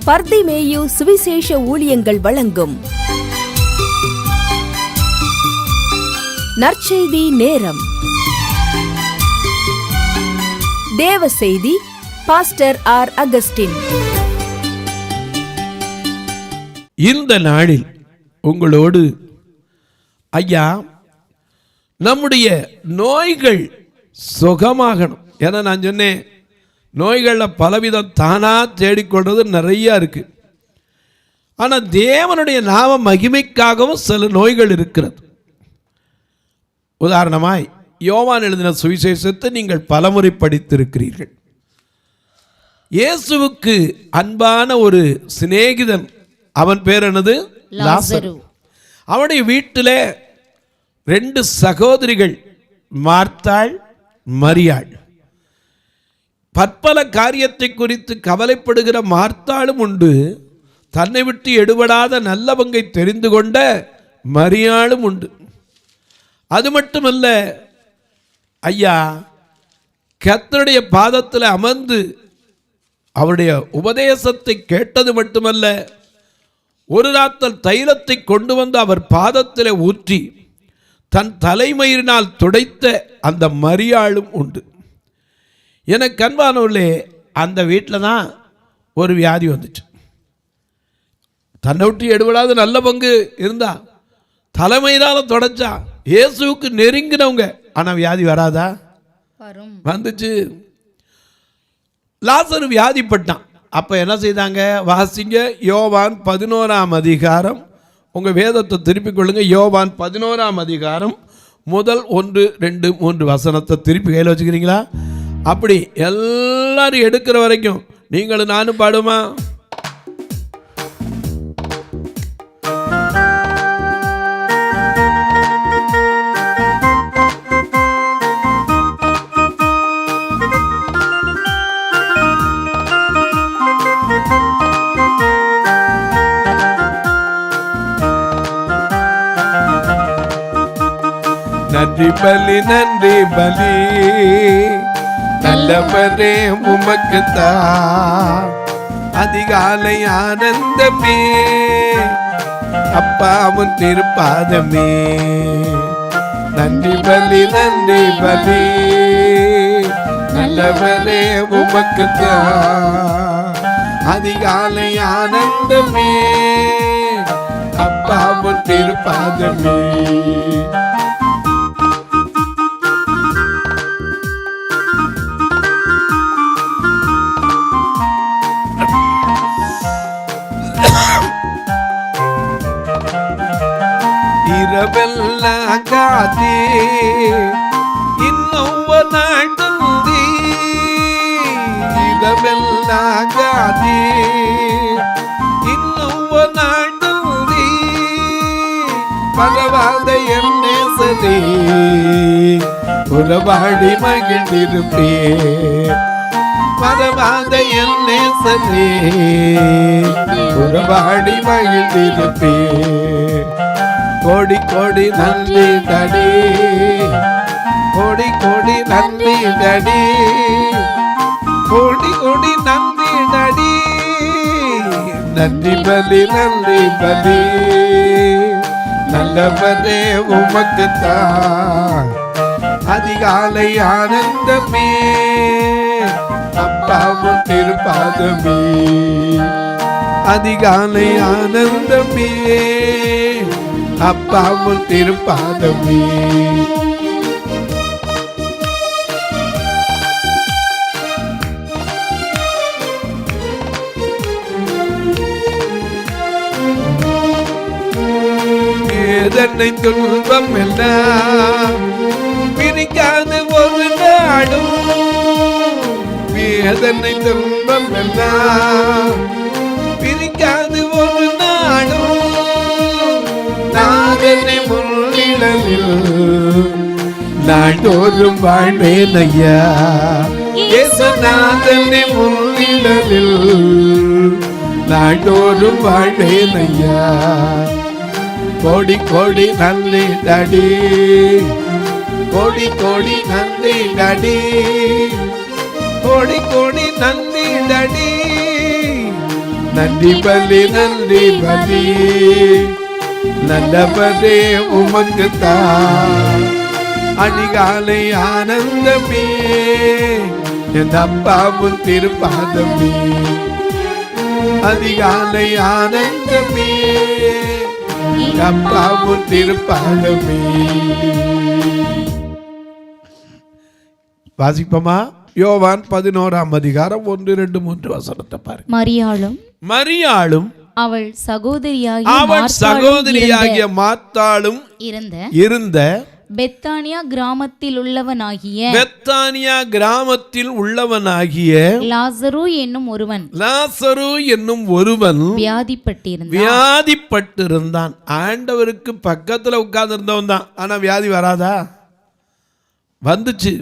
பர்திமேயு சுவிசேஷ ஊழியங்கள் வழங்கும் நற்செய்தி நேரம். தேவ செய்தி பாஸ்டர் ஆர். அகஸ்டின். இந்த நாளில் உங்களோடு ஐயா, நம்முடைய நோய்கள் சுகமாகணும். ஏன்னா நான் சொன்னேன், நோய்களில் பலவிதம் தானாக தேடிக்கொள்வது நிறையா இருக்கு. ஆனால் தேவனுடைய நாம மகிமைக்காகவும் சில நோய்கள் இருக்கிறது. உதாரணமாய் யோவான் எழுதின சுவிசேஷத்தை நீங்கள் பலமுறை படித்திருக்கிறீர்கள். இயேசுவுக்கு அன்பான ஒரு சிநேகிதன், அவன் பேர் என்னது? லாசரு. அவனுடைய வீட்டில் 2 சகோதரிகள், மார்த்தாள், மரியாள். பற்பல காரியத்தை குறித்து கவலைப்படுகிற மார்த்தாளும் உண்டு, தன்னை விட்டு எடுபடாத நல்ல பங்கை தெரிந்து கொண்ட மரியாளும் உண்டு. அது மட்டுமல்ல ஐயா, கர்த்தருடைய பாதத்தில் அமர்ந்து அவருடைய உபதேசத்தை கேட்டது மட்டுமல்ல, ஒரு ராத்தல் தைலத்தை கொண்டு வந்து அவர் பாதத்தில் ஊற்றி தன் தலைமயிரினால் துடைத்த அந்த மரியாளும் உண்டு. எனக்கு அன்பானவர்களே, அந்த வீட்டில் தான் ஒரு வியாதி வந்துச்சு. தன்னை விட்டு எடுபடாத நல்ல பங்கு இருந்தா, தலைமையினால் தொடச்சா, இயேசுவுக்கு நெருங்கினவங்க. ஆனால் வியாதி வராதா? வந்துச்சு. லாசரு வியாதிப்பட்டான். அப்போ என்ன செய்தாங்க? வாசிங்க, யோவான் 11ஆம் அதிகாரம். உங்கள் வேதத்தை திருப்பிக் கொள்ளுங்க. யோவான் 11ஆம் அதிகாரம் முதல் 1, 2, 3 வசனத்தை திருப்பி கையில் வச்சுக்கிறீங்களா? அப்படி எல்லாரும் எடுக்கிற வரைக்கும் நீங்களும் நானும் பாடுமா? நன்றி பலி, நன்றி பலி, நல்லவரே உமக்குத்தான் அதிகாலை ஆனந்தமே, அப்பாவும் திருப்பாதமே. நன்றி பலி, நன்றி பலி, நல்லவரே உமக்குத்தான் அதிகாலை ஆனந்தமே, அப்பாவும் திருப்பாதமே. இரவெல்லாம் காத்தே இன்னும் ஒரு நாள் தந்தி, இரவெல்லாம் காத்தே இன்னும் ஒரு நாள் தந்தி, பரவாத என்ன சரி உறவாடி மகிழ்ந்திருப்பே, பரவாத என்ன சரி உறவாடி மகிழ்ந்திருப்பே. கோடி கோடி நன்றி தடி, கோடி கோடி நன்றி தடி, கோடி கோடி நன்றி தடி. நன்றி பலி, நன்றி பலி, நல்லவரே உமக்குத்தான் அதிகாலை ஆனந்தமே, அப்பாவும் திருப்பாதமே. அதிகாலை ஆனந்தமே, அப்பாவும் திருப்பாதமே. வேதனை துன்பம் எல்லாம் பிரிக்காது ஒரு நாடும், வேதனை துன்பம் எல்லாம் பிரிக்காது ஒரு நாடும், நாதனை முன்னிழலில் நாள்தோறும் வாழ்வேன் ஐயா, இயேசுநாதனை முன்னிழலில் நாள்தோறும் வாழ்வேன் ஐயா. கோடி கோடி நன்றி டாடி, கோடி கோடி நன்றி டாடி, கோடி கோடி நன்றி டாடி. நன்றி பலி நன்றி பலி நல்லபடி உமக்கு தான். அதிகாலை ஆனந்தமே என் அப்பாவும் திருப்பாதமே. அதிகாலை ஆனந்தமே என் அப்பாவும் திருப்பாதமே. வாசிப்போமா? யோவான் 11ஆம் அதிகாரம் 1, 2, 3 வசனத்தை பாருங்க. மரியாளும் அவள் சகோதரியாகிய மார்த்தாளும் இருந்த பெத்தானியா கிராமத்தில் உள்ளவனாகிய லாசரு என்னும் ஒருவன் வியாதிப்பட்டிருந்தான். ஆண்டவருக்கு பக்கத்துல உட்கார்ந்து இருந்தவன் தான். ஆனா வியாதி வராதா? வந்துச்சு.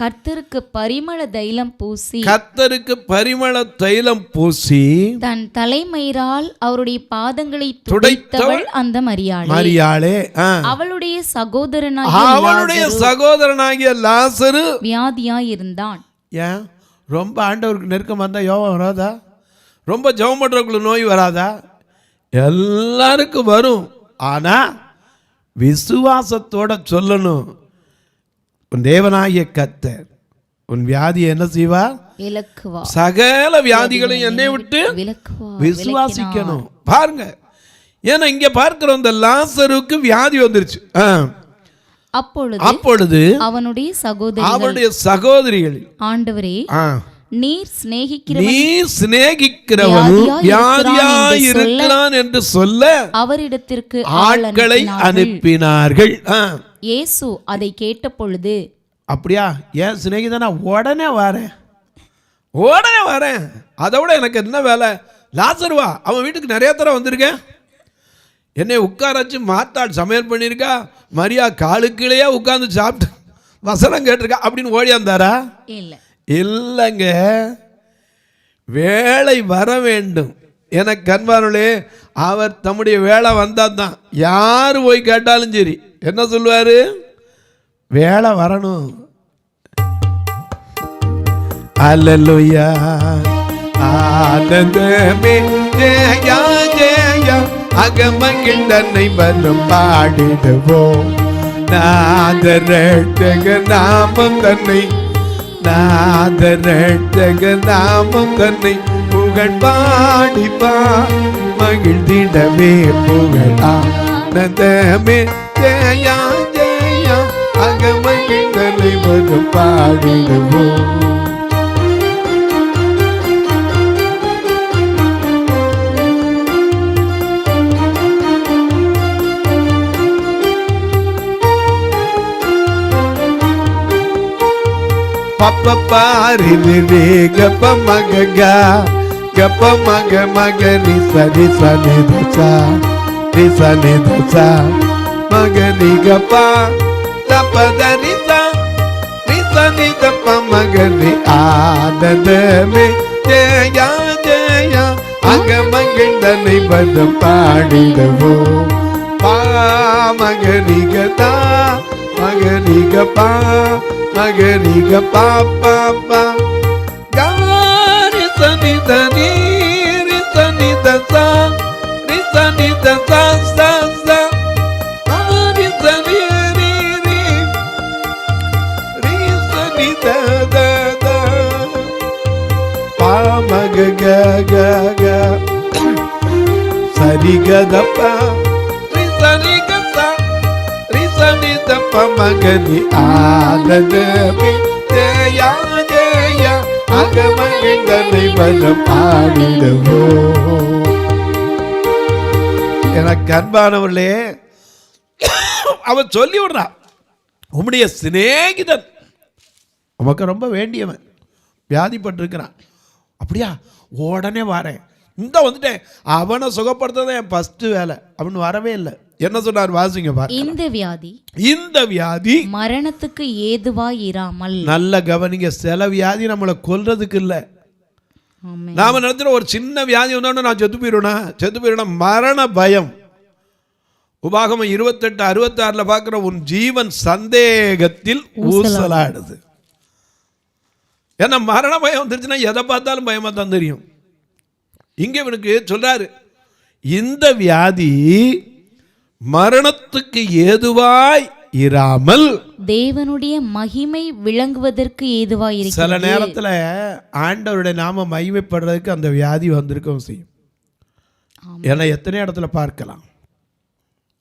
கர்த்தருக்கு பரிமள தைலம் பூசி தன் தலைமயிரால் அவருடைய பாதங்களை துடைத்தவள் அந்த மரியாளே. அவளுடைய சகோதரனாகிய லாசரு வியாதியாயிருந்தான். ஏன் ரொம்ப ஆண்டவருக்கு நெருக்கம் வந்தா யோகம் வராதா? ரொம்ப ஜெபம் பண்றவங்களுக்கு நோய் வராதா? எல்லாருக்கும் வரும். ஆனா விசுவாசத்தோட சொல்லணும், உன் தேவனாகிய கர்த்தர் உன் வியாதியை என்ன செய்வார்? சகல வியாதிகளையும் என்னை விட்டு விசுவாசிக்கணும். பாருங்க, ஏன்னா இங்க பார்க்கிறோம், இந்த லாசருக்கு வியாதி வந்துருச்சு. அப்பொழுது அவனுடைய சகோதரிகள், ஆண்டவரே, நீர் சிநேகிக்கிறவன் வியாதியாயிருக்கிறான் என்று சொல்ல அவரிடத்திற்கு ஆட்களை அனுப்பினார்கள். இயேசு அதை கேட்ட பொழுது, அப்படியா, ஏன் சிநேகிதனா? உடனே வரேன். அதை விட எனக்கு என்ன வேலை? லாசருவா, அவன் வீட்டுக்கு நிறைய தடவை வந்திருக்கேன். என்னை உட்கார வச்சு மாத்தாள் சமையல் பண்ணியிருக்கா, மரியா காலுக்கிலேயே உட்கார்ந்து சாப்பிட்டு வசனம் கேட்டிருக்கா அப்படின்னு ஓடியாந்தாரா? இல்லைங்க, வேலை வர வேண்டும். எனக்கு அன்பானவர்களே, அவர் தம்முடைய வேலை வந்தால் தான் யார் போய் கேட்டாலும் சரி என்ன சொல்லுவாரு? வேலை வரணும். அல்லேலூயா. ஆனந்தமே ஜெயா ஜெயா அகமகிழ் தன்னை வரும் பாடிடுவோம். நாதரட்சக நாமம் தன்னை புகழ் பாடிப்பா மகிழ்ந்திடவே புகழ் ஆனந்தமே ஜெயா ஜெயா அகமகிழ் தன்னை வரும் பாடிடுவோம். பப்ப பாரி நிதி கப்ப மகா கப்ப மக மக நிசனி சனி தசா மகனி கப்பா தப்பதனி நிசனி தப்ப மகனி ஆனந்தமே ஜெயா ஜெயா அகமகிழ்ந்தனை பதம் பாடிடுவோம். பா மகனி கதா மகனி கப்பா மகனிக பாப்பா காரி சனித நீரி சனித சா ரி சனித சா சா சா ஆரி சனி ரி ரி ரி சனித த த பா மக க க க சரி க த பா ரி சனி க சா ரி சனி த ப மகனி ஆனந்தமே ஜெயா ஜெயா அகமகிழ்ந்தனை பதம் பாடிடுவோம். எனக்கு அன்பானவர்களே, அவன் சொல்லி விடுறான், உம்முடைய சிநேகிதன் உமக்கு ரொம்ப வேண்டியவன் வியாதிப்பட்டிருக்கிறான். அப்படியா, உடனே வரேன், இந்த வந்துட்டேன், அவனை சுகப்படுத்ததான் என் ஃபர்ஸ்ட் வேலை அப்படின்னு வரவே இல்லை. என்ன சொன்னார்? வாசிங்க பாருங்க. இந்த வியாதி மரணத்துக்கு ஏதுவாய் இராமல். நல்ல கவனிங்க, சில வியாதி நம்மளை கொல்றதுக்கு இல்லை. நாம நினைச்சிட ஒரு சின்ன வியாதி வந்தோன்னா நான் செத்து போயிடணும். மரண பயம். உபாகமம் 28:66 பார்க்கிற, உன் ஜீவன் சந்தேகத்தில் ஊசலாடுது. ஏன்னா மரண பயம் வந்துருச்சுன்னா எதை பார்த்தாலும் பயமா தான் தெரியும். இங்க இவனுக்கு சொல்றாரு, இந்த வியாதி மரணத்துக்கு ஏதுவாய் இராமல் தேவனுடைய மகிமை விளங்குவதற்கு ஏதுவாய் இருக்கிறது. சில நேரத்துல ஆண்டவருடைய நாம மகிமைப்படுறதுக்கு அந்த வியாதி வந்திருக்கவும் செய்யும். ஏன்னா எத்தனை இடத்துல பார்க்கலாம்.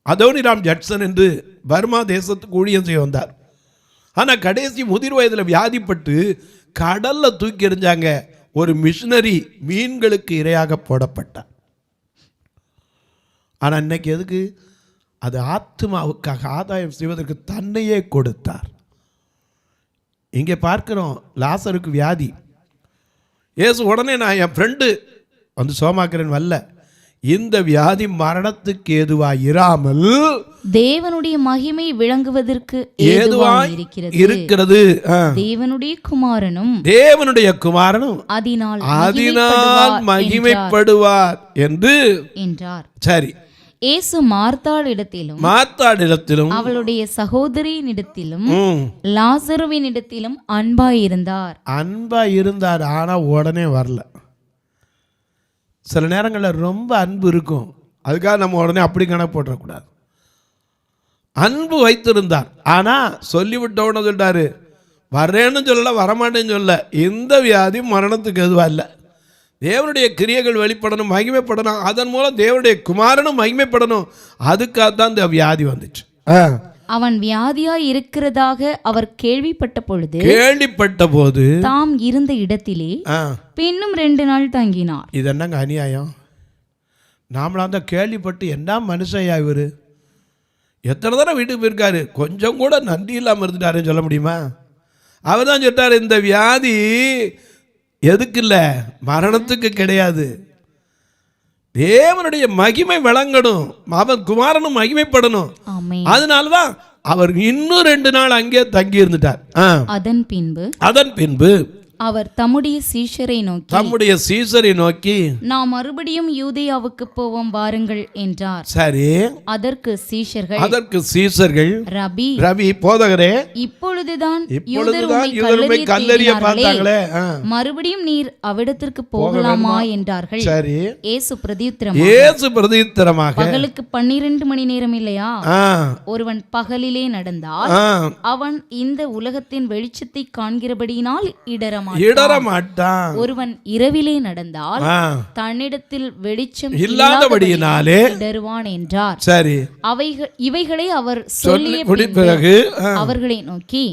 அதோனிராம் ஜட்சன் என்று பர்மா தேசத்துக்கு ஊழியம் செய்ய வந்தார். ஆனா கடைசி முதிர் வயதுல வியாதிப்பட்டு கடல்ல தூக்கி எறிஞ்சாங்க. ஒரு மிஷினரி மீன்களுக்கு இரையாக போடப்பட்டார். ஆனா இன்னைக்கு எதுக்கு? அது ஆத்மாவுக்காக ஆதாயம் செய்வதற்கு தன்னையே கொடுத்தார். இங்கே பார்க்கிறோம், லாசருக்கு வியாதி. இயேசு உடனே நான் என் ஃப்ரெண்டு வந்து சோமாக்கிறேன் வரல, இந்த வியாதி மரணத்துக்கு ஏதுவாய் இராமல் தேவனுடைய மகிமை விளங்குவதற்கு ஏதுவாய் இருக்கிறது. தேவனுடைய குமாரனும் அதனால் மகிமைப்படுவார் என்று என்றார். சரி, இயேசு மார்த்தாளிடத்திலும் அவளுடைய சகோதரியினிடத்திலும் லாசருவினிடத்திலும் அன்பாயிருந்தார். ஆனா உடனே வரல. சில நேரங்களில் ரொம்ப அன்பு இருக்கும், அதுக்காக நம்ம உடனே அப்படி கணக்கு போட்டக்கூடாது. அன்பு வைத்திருந்தார், ஆனா சொல்லிவிட்டோன்னு சொல்லிட்டாரு, வர்றேன்னு சொல்லல, வரமாட்டேன்னு சொல்ல. இந்த வியாதி மரணத்துக்கு எதுவா இல்லை. தேவனுடைய கிரியைகள் வெளிப்படணும், மகிமைப்படணும், அதன் மூலம் தேவனுடைய குமாரனும் மகிமைப்படணும். அதுக்காகத்தான் இந்த வியாதி வந்துச்சு. அவன் வியாதியாய் இருக்கிறதாக அவர் கேள்விப்பட்ட போது தாம் இருந்த இடத்திலே பின்னும் 2 நாள் தங்கினார். இது என்னங்க அநியாயம்? நாமளா தான் கேள்விப்பட்டு என்ன மனுஷையா இவரு, எத்தனை தடவை வீட்டுக்கு போயிருக்காரு, கொஞ்சம் கூட நன்றி இல்லாமல் இருந்துட்டாருன்னு சொல்ல முடியுமா? அவர் தான் சொல்லிட்டாரு, இந்த வியாதி எதுக்கு இல்லை, மரணத்துக்கு கிடையாது. தேவனுடைய மகிமை விளங்கணும், அவன் குமாரனும் மகிமைப்படணும். அதனாலதான் அவர் இன்னும் 2 நாள் அங்கே தங்கி இருந்துட்டார். அதன் பின்பு அவர் தம்முடைய சீஷரை நோக்கி நாம் மறுபடியும் யூதேயாவுக்கு போவோம் வாருங்கள் என்றார். சரி, அதற்கு சீஷர்கள் ரபி போதகரே, இப்பொழுதுதான் கல்லறிய பார்த்தாங்களே, மறுபடியும் நீர் அவ்விடத்திற்கு போகலாமா என்றார்கள். சரி, இயேசு பிரதியுத்தரமாக பகலுக்கு 12 மணி நேரம் இல்லையா? ஒருவன் பகலிலே நடந்தால் அவன் இந்த உலகத்தின் வெளிச்சத்தை காண்கிறபடியினால் இடரமாட்டான். ஒருவன் இரவிலே நடந்தால் தன்னிடத்தில் வெளிச்சம் இல்லாதபடியினாலே இடறுவான் என்றார். சரி, இவைகளை அவர் சொல்லிய பிறகு அவர்களை நோக்கி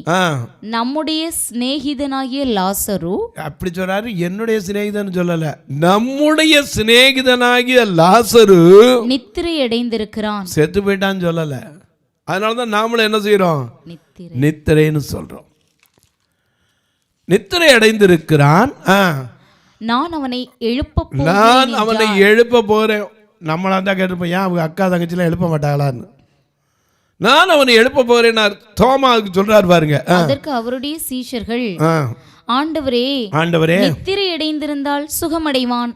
நம்முடைய சிநேகிதனாகிய லாசரு, அப்படி சொல்றாரு, என்னுடைய சிநேகிதன் சொல்லல, நம்முடைய சிநேகிதனாகிய லாசரு நித்திரை அடைந்திருக்கிறான், செத்து போயிட்டான்னு சொல்லல. அதனாலதான் நாமளும் என்ன செய்யறோம், நித்திரைன்னு சொல்றோம். நித்திரை அடைந்திருக்கிறான், நான் அவனை எழுப்ப போறேன். நம்மளா தான் கேட்டுப்போம், ஏன் அவங்க அக்கா தங்கச்சிலாம் எழுப்ப மாட்டாங்களான்னு. நான் அவனை எழுப்ப போறேன் தோமாவுக்கு சொல்றாரு பாருங்க. அதற்கு அவருடைய சீஷர்கள், ஆண்டவரே நித்திரை அடைந்திருந்தால் சுகமடைவான்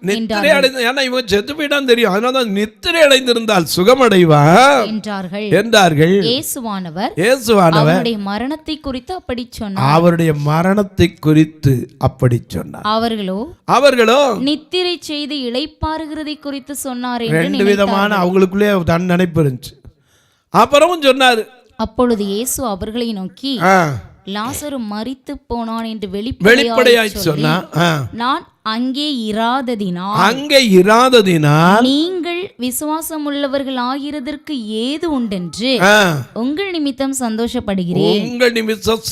இவன் செத்து போயிட்டான் தெரியும், அதனால நித்திரை அடைந்திருந்தால் சுகமடைவான் என்றார்கள். இயேசுவானவர் அவருடைய மரணத்தை குறித்து அப்படி சொன்னார். அவர்களோ நித்திரை செய்து இளைப்பாறுகிறதை குறித்து சொன்னார். 2 விதமான அவங்களுக்குள்ளே தன் நினைப்பு இருந்துச்சு. அப்புறமும் சொன்னாரு. அப்பொழுது இயேசு அவர்களை நோக்கி, லாசரு மரித்து போனான் என்று வெளிப்படையாய் சொன்னார். நான் அங்கே இராததினால் நீங்கள் விசுவாசம் உள்ளவர்கள் ஆகிறதற்கு ஏது உண்டென்று உங்கள் நிமித்தம்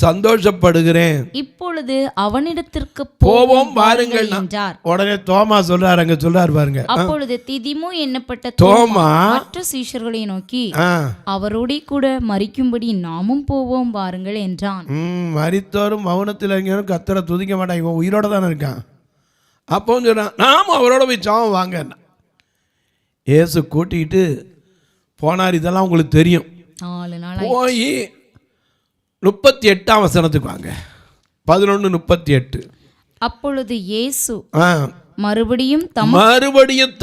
சந்தோஷப்படுகிறேன். இப்பொழுது அவனிடத்திற்கு போவோம் வாருங்கள் என்றார். உடனே தோமா சொல்றாரு, அங்க சொல்றாரு பாருங்க. அப்பொழுது திதிமு என்னப்பட்ட தோமா மற்ற சீஷர்களை நோக்கி, அவரோட கூட மரிக்கும்படி நாமும் போவோம் வாருங்கள் என்றான். மரித்தோரும் மௌனத்தில் கர்த்தரை துதிக்க மாட்டான், இவன் உயிரோட தானே இருக்கான். அப்போ சொன்னான், நாம அவரோட போய் சாவம் வாங்க. இயேசு கூட்டிகிட்டு போனார். இதெல்லாம் உங்களுக்கு தெரியும். போய் 38ஆம் வசனத்துக்கு வாங்க. 11:38. அப்பொழுது இயேசு மறுபடியும்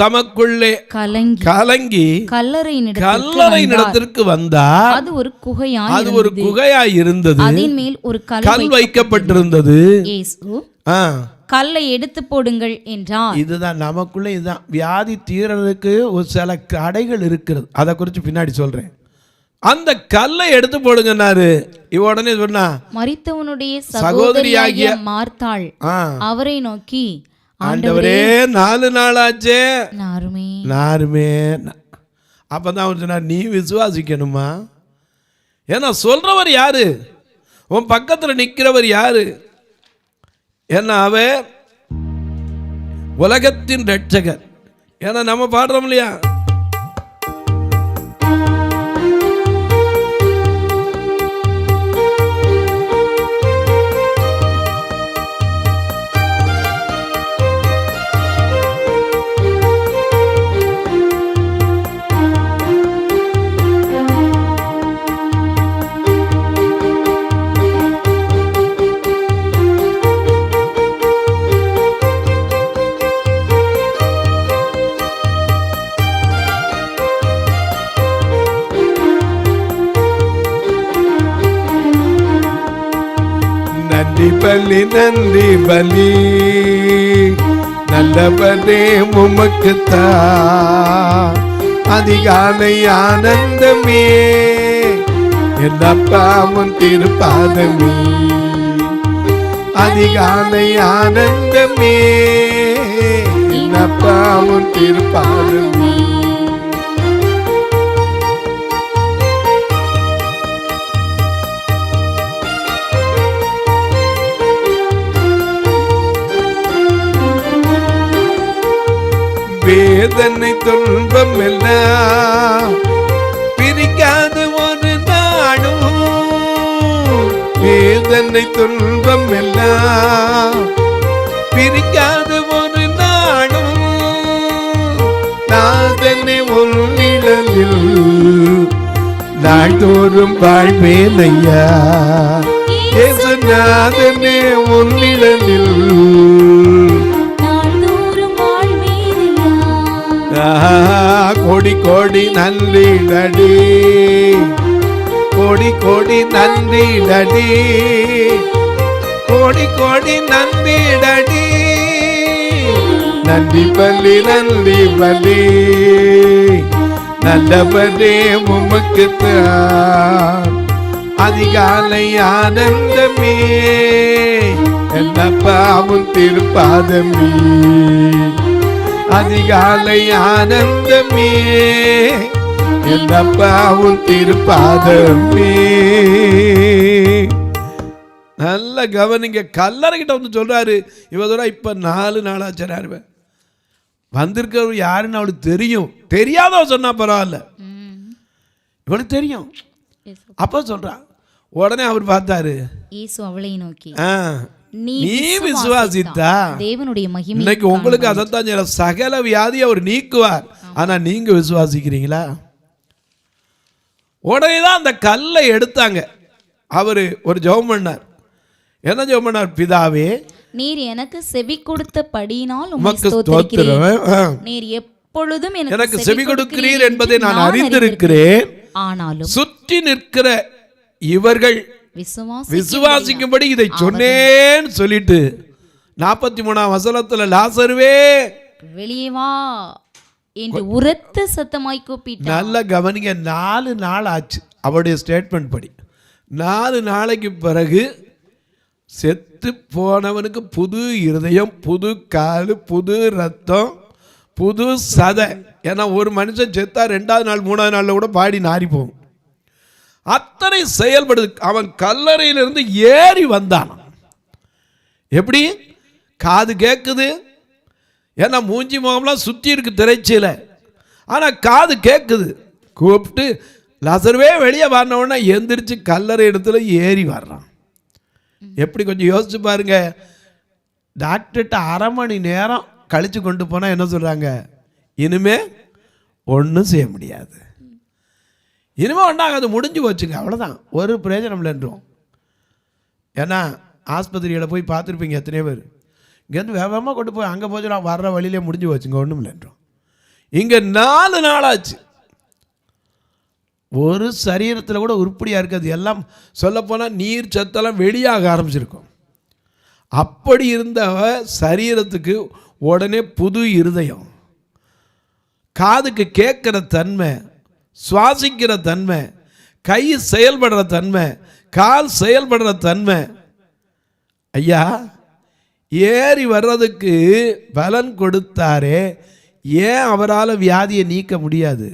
தமக்குள்ளே கலங்கி கல்லறையினிடத்திற்கு வந்தார். அது ஒரு குகையாய் இருந்தது, அதன் மேல் ஒரு கல் வைக்கப்பட்டிருந்தது. கல்லை எடுத்து போடுங்கள் என்றார். இதுதான் நமக்குள்ள, இதுதான் வியாதி தீர்றதுக்கு ஒரு சில தடைகள் இருக்கிறது. அதை குறித்து பின்னாடி சொல்றேன். அந்த கல்லை எடுத்து போடுங்கன்னாரு. உடனே சொன்னா, மரித்தவனுடைய சகோதரியாகிய மார்த்தாள் அவரை நோக்கி, ஆண்டவரே 4 நாளாச்சே. நாருமே. அப்பதான் அவர் சொன்னார், நீ விசுவாசிக்கணுமா? ஏன்னா சொல்றவர் யாரு? உன் பக்கத்துல நிக்கிறவர் யாரு? ஏன்னா அவர் உலகத்தின் ரட்சகர். ஏன்னா நம்ம பாடுறோம் இல்லையா, நன்றி பலி நல்லவரே உமக்குத்தா அதிகாலை ஆனந்தமே என்னப்பாவும் திருப்பாதமே அதிகாலை ஆனந்தமே என்னப்பாவும் திருப்பாதமே. வேதனை துன்பம் எல்லாம் பிரிக்காது ஒரு நாடும், வேதனை துன்பம் எல்லாம் பிரிக்காது ஒரு நாடும், நாதனை உன்னிடலில் நாள்தோறும் வாழ்வேனையா. இயேசு நாதனே உன்னிடலில் கோடி கோடி நன்றி நடி, கோடி கோடி நன்றி நடி, கோடி கோடி நன்றி நடி. நன்றி பலி நல்லவரே உமக்குத்தான் அதிகாலை ஆனந்தமே என்னப்பாவும் திருப்பாதமே அதிகாலை ஆனந்தமே என்னப்பாவும் திருப்பாதமே. நல்ல கவனிங்க. கல்லறைகிட்ட வந்து சொல்றாரு, இவதோட இப்ப 4 நாளாச்சு. வந்திருக்கிறவர் யாருன்னு அவளுக்கு தெரியும். தெரியாதவ சொன்னா பரவாயில்ல, இவளுக்கு தெரியும். அப்ப சொல்றான். உடனே அவர் பார்த்தாரு, அவளை நோக்கி, நீ விசுவாசித்தா தேவனுடைய மகிமை. இன்னைக்கு உங்களுக்கு அதைத்தான் சகல வியாதி அவர் நீக்குவார். ஆனா நீங்க விசுவாசிக்கிறீங்களா? உடனேதான் அந்த கல்லை எடுத்தாங்க. அவரு ஒரு ஜெபம் பண்ணார். என்ன ஜெபம் பண்ணார்? பிதாவே, நீர் எனக்கு செவி கொடுத்தபடியினால் உமக்கு ஸ்தோத்திரிக்கிறேன். நீர் எப்பொழுதும் எனக்கு செவி கொடுக்கிறீர் என்பதை நான் அறிந்திருக்கிறேன். ஆனாலும் சுற்றி நிற்கிற இவர்கள் விசுவாசிக்கும்படி இதை சொன்னேன்னு சொல்லிட்டு 43ஆம் வசனத்துல லாசருவே வெளியே வா என்று உரத்த சத்தமாய் கூப்பிட்டார். நல்ல கவனிங்க. 4 நாள் ஆச்சு. அவருடைய ஸ்டேட்மெண்ட் படி 4 நாளைக்கு பிறகு செத்து போனவனுக்கு புது இருதயம், புது காலு, புது ரத்தம், புது சதை. ஏன்னா ஒரு மனுஷன் செத்தா 2வது நாள் 3வது நாள்ல கூட பாடி நாரி போகும். அத்தனை செயல்படுது. அவன் கல்லறையிலிருந்து ஏறி வந்தான். எப்படி? காது கேட்குது. ஏன்னா மூஞ்சி முகம்லாம் சுற்றி இருக்கு திரைச்சியில. ஆனால் காது கேட்குது. கூப்பிட்டு லாசருவே வெளியே வரணுன்னா எந்திரிச்சு கல்லறை இடத்துல ஏறி வர்றான். எப்படி? கொஞ்சம் யோசிச்சு பாருங்க. டாக்டர்கிட்ட 1/2 மணி நேரம் கழிச்சு கொண்டு போனால் என்ன சொல்கிறாங்க? இனிமே ஒன்றும் செய்ய முடியாது, இனிமே ஒன்றாங்க, அது முடிஞ்சு போச்சுங்க, அவ்வளோதான், ஒரு பிரயோஜனம் இல்லைன்றோம். ஏன்னா ஆஸ்பத்திரியில் போய் பார்த்துருப்பீங்க எத்தனை பேர். இங்கேருந்து வேகமாக கொண்டு போய் அங்கே போச்சு, நான் வர்ற வழியிலே முடிஞ்சு போச்சுங்க, ஒன்றும் இல்லைன்றோம். இங்கே 4 நாளாச்சு. ஒரு சரீரத்தில் கூட உருப்படியாக இருக்காது. எல்லாம் சொல்லப்போனால் நீர் சத்தெல்லாம் வெளியாக ஆரம்பிச்சிருக்கும். அப்படி இருந்த சரீரத்துக்கு உடனே புது இருதயம், காதுக்கு கேட்குற தன்மை, சுவாசிக்கிற தன்மை, கை செயல்படுற தன்மை, கால் செயல்படுற தன்மை. ஐயா, ஏறி வர்றதுக்கு பலன் கொடுத்தாரே, ஏன் அவரால் வியாதியை நீக்க முடியாது?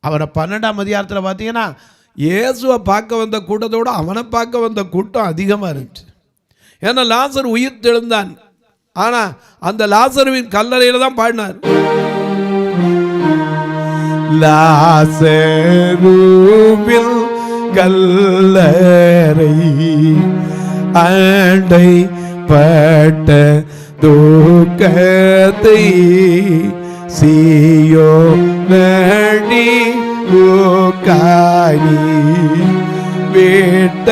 அவரை 12ஆம் அதிகாரத்தில் பார்த்தீங்கன்னா இயேசுவை பார்க்க வந்த கூட்டத்தோடு அவனை பார்க்க வந்த கூட்டம் அதிகமாக இருந்துச்சு. ஏன்னா லாசர் உயிர் தெழுந்தான். ஆனால் அந்த லாசருவின் கல்லறையில் தான் பாடினார், லாசருவின் கல்லறை அண்டை பட்ட துக்கத்தை சீயோ நடி காணி விட்ட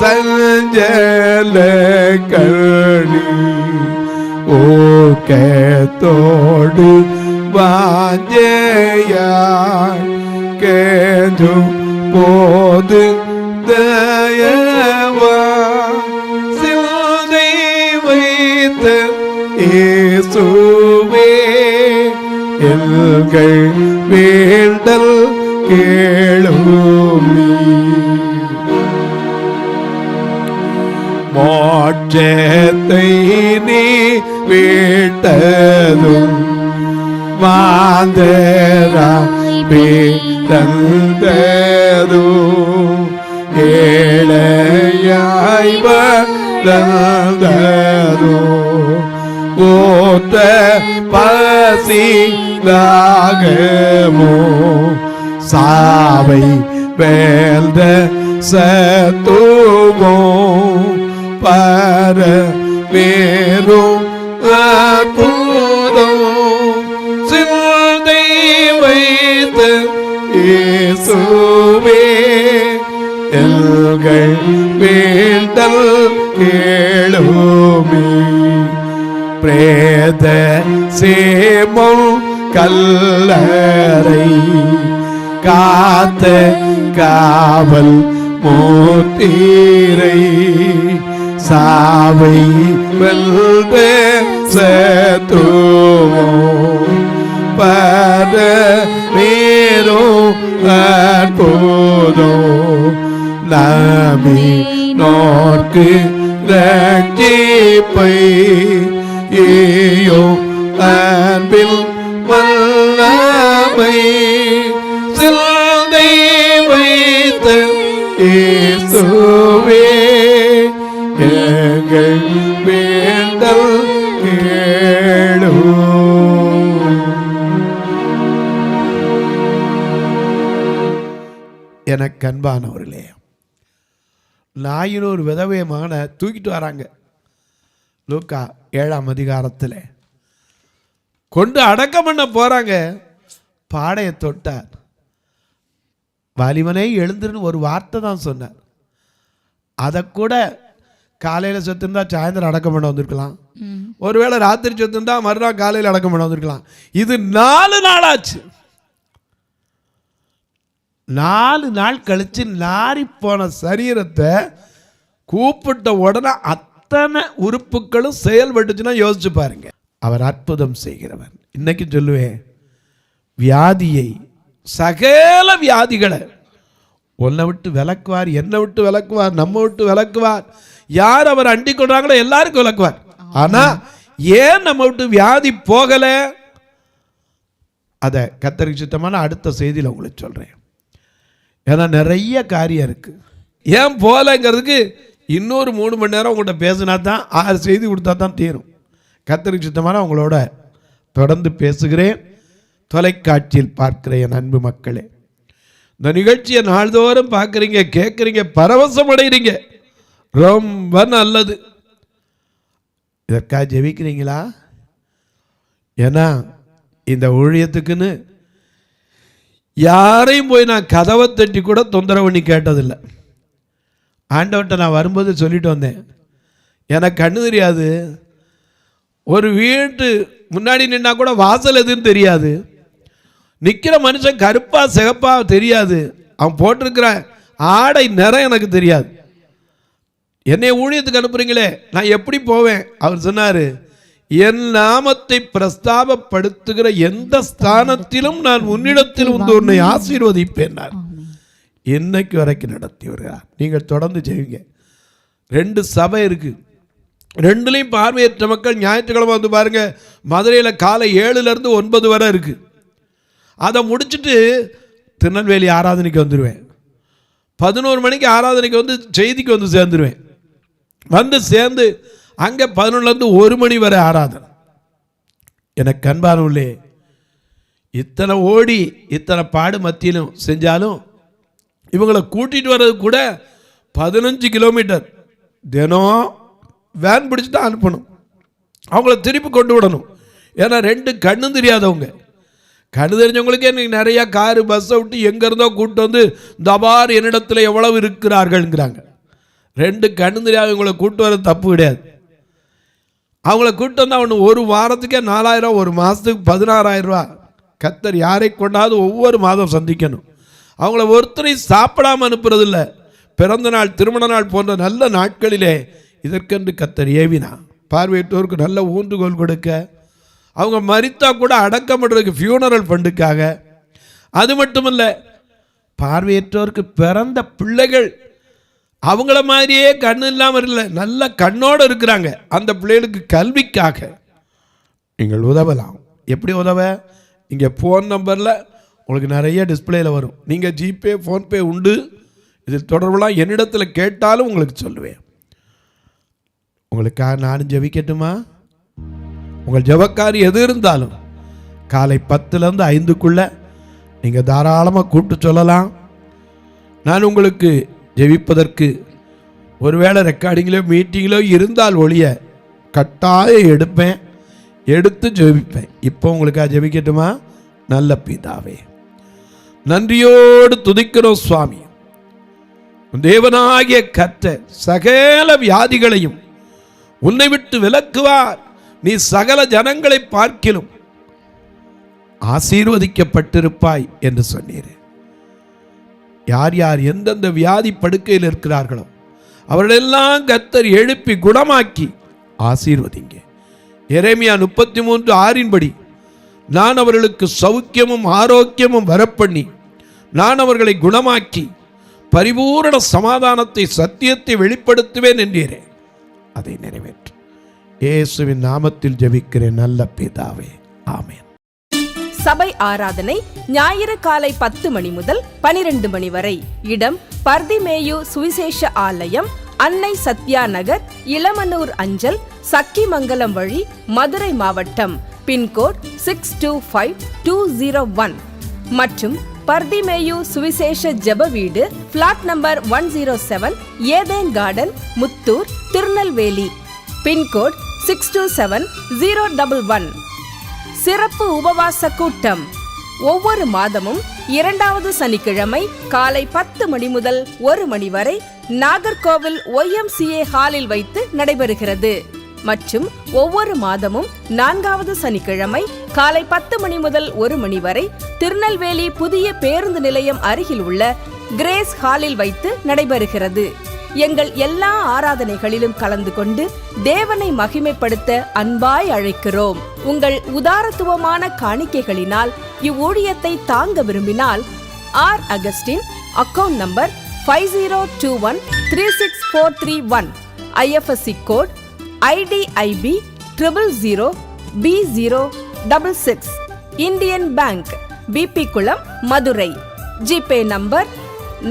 சஞ்சல கணி ஓக்கத்தோடு வாஞ்சையாய் கேதும் போது தயவா சிலை வைத்த இயேசுவே எங்கள் வேண்டல் கேளுமி. மோட்சத்தை நீ விட்டதும் மாந்தராய் பிறந்ததும் ஏழையாய் வளர்ந்ததும் ஓத்த பசிதாகமோ சாவை வேல்த சத்துவோ பர வேறும் அற்புதம் சிந்தை வைத்த இயேசுவே எங்கள் வேண்டல் கேளுமே. பிரேத சேமம் கல்லறை காத்த காவல் மூத்தீரை சாவை வெல்ற சத்துவோ பர மேரோ அற்புதோ நாமி நோர்க்கு ரட்சிப்பை ஏயோ அன்பில் வல்லமை சிந்தை வைத்த இயேசுவே எங்கள் வேண்டல் கேளும். எனக்கு அன்பானவர்களே, நாயினூர் விதவை மகனை தூக்கிட்டு வராங்க. லூக்கா 7ஆம் அதிகாரத்தில் கொண்டு அடக்கம் பண்ண போறாங்க. பாடையை தொட்டார். வாலிபனே எழுந்துருன்னு ஒரு வார்த்தை தான் சொன்னார். அதை கூட காலையில் செத்துருந்தா சாயந்தரம் அடக்கம் பண்ண வந்திருக்கலாம், ஒருவேளை ராத்திரி செத்துருந்தா மறுநாள் காலையில் அடக்கம் பண்ண வந்திருக்கலாம். இது 4 நாள் ஆச்சு. 4 நாள் கழிச்சு நாரி போன சரீரத்தை கூப்பிட்ட உடனே அத்தனை உறுப்புகளும் செயல்பட்டுச்சுன்னா யோசிச்சு பாருங்க. அவர் அற்புதம் செய்கிறவர். இன்னைக்கு சொல்லுவேன், வியாதியை சகல வியாதிகளை உன்னை விட்டு விலக்குவார், என்னை விட்டு விலக்குவார், நம்ம விட்டு விலக்குவார். யார் அவர் அண்டி கொண்டாங்களோ எல்லாருக்கும் விலக்குவார். ஆனா ஏன் நம்ம விட்டு வியாதி போகல, அதை கர்த்தருக்கு சித்தமான அடுத்த செய்தியில் உங்களுக்கு சொல்றேன். ஏன்னா நிறைய காரியம் இருக்கு. ஏன் போகலைங்கிறதுக்கு இன்னொரு 3 மணி நேரம் உங்கள்கிட்ட பேசினா தான் 6 செய்தி கொடுத்தா தான் தீரும். கர்த்தருக்கு சித்தமான உங்களோட தொடர்ந்து பேசுகிறேன். தொலைக்காட்சியில் பார்க்கிற என் அன்பு மக்களே, இந்த நிகழ்ச்சியை நாள்தோறும் பார்க்குறீங்க, கேட்குறீங்க, பரவசம் அடைகிறீங்க, ரொம்ப நல்லது. இதற்காக ஜெபிக்கிறீங்களா? ஏன்னா இந்த ஊழியத்துக்குன்னு யாரையும் போய் நான் கதவை தட்டி கூட தொந்தரவு பண்ணி கேட்டதில்லை. ஆண்டவர்கிட்ட நான் வரும்போது சொல்லிட்டு வந்தேன், எனக்கு கண்ணு தெரியாது, ஒரு வீட்டு முன்னாடி நின்னா கூட வாசல் எதுன்னு தெரியாது, நிற்கிற மனுஷன் கருப்பா சிகப்பா தெரியாது, அவன் போட்டிருக்கிற ஆடை நிறம் எனக்கு தெரியாது, என்னை ஊழியத்துக்கு அனுப்புறீங்களே, நான் எப்படி போவேன்? அவர் சொன்னார், என் நாமத்தை பிரஸ்தாபப்படுத்துகிற எந்த ஸ்தானத்திலும் நான் உன்னிடத்தில் வந்து உன்னை ஆசீர்வதிப்பேன். இன்னைக்கு வரைக்கும் நடத்தி வருகிறார். நீங்கள் தொடர்ந்து செய்வீங்க. 2 சபை இருக்கு, 2லையும் பார்வையற்ற மக்கள் ஞாயிற்றுக்கிழமை வந்து பாருங்க. மதுரையில் காலை 7லேருந்து 9 வரை இருக்கு. அதை முடிச்சுட்டு திருநெல்வேலி ஆராதனைக்கு வந்துடுவேன். 11 மணிக்கு ஆராதனைக்கு வந்து செய்திக்கு வந்து சேர்ந்துருவேன். வந்து சேர்ந்து அங்கே 11லேருந்து 1 மணி வரை ஆராதனை. எனக்கு அன்பானவர்களே, இத்தனை ஓடி இத்தனை பாடு மத்தியிலும் செஞ்சாலும் இவங்களை கூட்டிகிட்டு வர்றது கூட 15 கிலோமீட்டர் தினம் வேன் பிடிச்சி தான் அனுப்பணும். அவங்கள திருப்பி கொண்டு விடணும். ஏன்னா 2 கண்ணும் தெரியாதவங்க. கண்ணு தெரிஞ்சவங்களுக்கே இன்றைக்கி நிறையா காரு பஸ்ஸை விட்டு எங்கேருந்தோ கூப்பிட்டு வந்து தபார் என்னிடத்தில் எவ்வளவு இருக்கிறார்கள்ங்கிறாங்க. 2 கண்ணு தெரியாதவங்களை கூப்பிட்டு வர தப்பு கிடையாது. அவங்கள கூப்பிட்டு வந்தால் ஒன்று ஒரு வாரத்துக்கே 4000, ஒரு மாதத்துக்கு 16,000 ரூபா. கர்த்தர் யாரை கொண்டாவது ஒவ்வொரு மாதம் சந்திக்கணும். அவங்கள ஒருத்தரையும் சாப்பிடாமல் அனுப்புறதில்லை. பிறந்த நாள், திருமண நாள் போன்ற நல்ல நாட்களிலே இதற்கென்று கர்த்தர் ஏவினா. பார்வையற்றோருக்கு நல்ல ஊன்றுகோல் கொடுக்க, அவங்க மரித்தா கூட அடக்கம் பண்ணுறதுக்கு ஃபியூனரல் ஃபண்டுக்காக. அது மட்டும் இல்லை, பார்வையற்றோருக்கு பிறந்த பிள்ளைகள் அவங்கள மாதிரியே கண்ணு இல்லாமல் இல்லை, நல்ல கண்ணோடு இருக்கிறாங்க. அந்த பிள்ளைகளுக்கு கல்விக்காக நீங்கள் உதவலாம். எப்படி உதவ? இங்கே ஃபோன் நம்பரில் உங்களுக்கு நிறைய டிஸ்பிளேயில் வரும். நீங்கள் ஜிபே, ஃபோன்பே உண்டு. இதில் தொடர்புலாம் என்னிடத்தில் கேட்டாலும் உங்களுக்கு சொல்லுவேன். உங்களுக்காக நானும் ஜெபிக்கட்டுமா? உங்கள் ஜெபக்காரி எது இருந்தாலும் காலை 10லேருந்து 5க்குள்ளே நீங்கள் தாராளமாக கூப்பிட்டு சொல்லலாம். நான் உங்களுக்கு ஜெபிப்பதற்கு ஒருவேளை ரெக்கார்டிங்கிலோ மீட்டிங்கிலோ இருந்தால் ஒழிய கட்டாயம் எடுப்பேன், எடுத்து ஜெபிப்பேன். இப்போ உங்களுக்காக ஜெபிக்கட்டுமா? நல்ல பிதாவே, நன்றியோடு துதிக்கிறோம் சுவாமி. தேவனாகிய கர்த்தர் சகல வியாதிகளையும் உன்னை விட்டு விலக்குவார். நீ சகல ஜனங்களை பார்க்கிலும் ஆசீர்வதிக்கப்பட்டிருப்பாய் என்று சொன்னீர். யார் யார் எந்தெந்த வியாதி படுக்கையில் இருக்கிறார்களோ அவர்களெல்லாம் கர்த்தர் எழுப்பி குணமாக்கி ஆசீர்வதிங்க. எரேமியா 33:6 படி, நான் அவர்களுக்கு சௌக்கியமும் ஆரோக்கியமும் வரப்பண்ணி நான் அவர்களை குணமாக்கி பரிபூரண சமாதானத்தை சத்தியத்தை வெளிப்படுத்துவேன் என்றீரே, அதை நிறைவேற்று. இயேசுவின் நாமத்தில் ஜெபிக்கிறேன் நல்ல பிதாவே, ஆமென். சபை ஆராதனை ஞாயிறு காலை 10 மணி முதல் 12 மணி வரை. இடம் பர்திமேயு சுவிசேஷ ஆலயம், அன்னை சத்யா நகர், இளமனூர் அஞ்சல், சக்கிமங்கலம் வழி, மதுரை மாவட்டம். பின்கோட் 625201 மற்றும் பர்திமேயு சுவிசேஷ ஜெப வீடு, flat number 107, Eden garden, Muthur, Tirunelveli. Pincode 627011. சிறப்பு உபவாச கூட்டம் ஒவ்வொரு மாதமும் 2வது சனிக்கிழமை காலை 10 மணி முதல் 1 மணி வரை நாகர்கோவில் YMCA ஹாலில் வைத்து நடைபெறுகிறது. மற்றும் ஒவ்வொரு மாதமும் 4வது சனிக்கிழமை காலை 10 மணி முதல் 1 மணி வரை திருநெல்வேலி புதிய பேருந்து நிலையம் அருகில் உள்ள கிரேஸ் ஹாலில் வைத்து நடைபெறுகிறது. எங்கள் எல்லா ஆராதனைகளிலும் கலந்து கொண்டு தேவனை மகிமைப்படுத்த அன்பாய் அழைக்கிறோம். உங்கள் உதாரத்துவமான காணிக்கைகளினால் இவ்வூழியத்தை தாங்க விரும்பினால் R Augustine, account number 5021364331, IFSC code IDIB 000B066, Indian bank, BP Kulam, Madurai. GPay number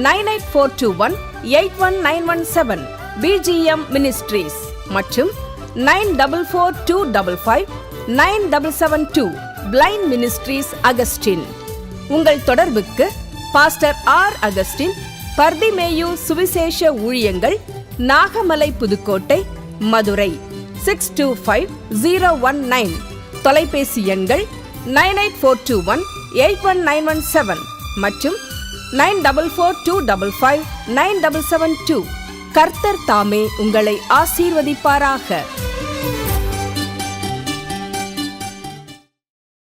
9842181917, BGM ministries மற்றும் 9442559772, பிளைண்ட் மினிஸ்ட்ரீஸ் அகஸ்டின். உங்கள் தொடர்புக்கு பாஸ்டர் ஆர் அகஸ்டின், பர்திமேயு சுவிசேஷ ஊழியங்கள், நாகமலை, புதுக்கோட்டை, மதுரை 625019. தொலைபேசி எண்கள் 9842181917 மற்றும் 9442559772. கர்த்தர் தாமே உங்களை ஆசீர்வதிப்பாராக.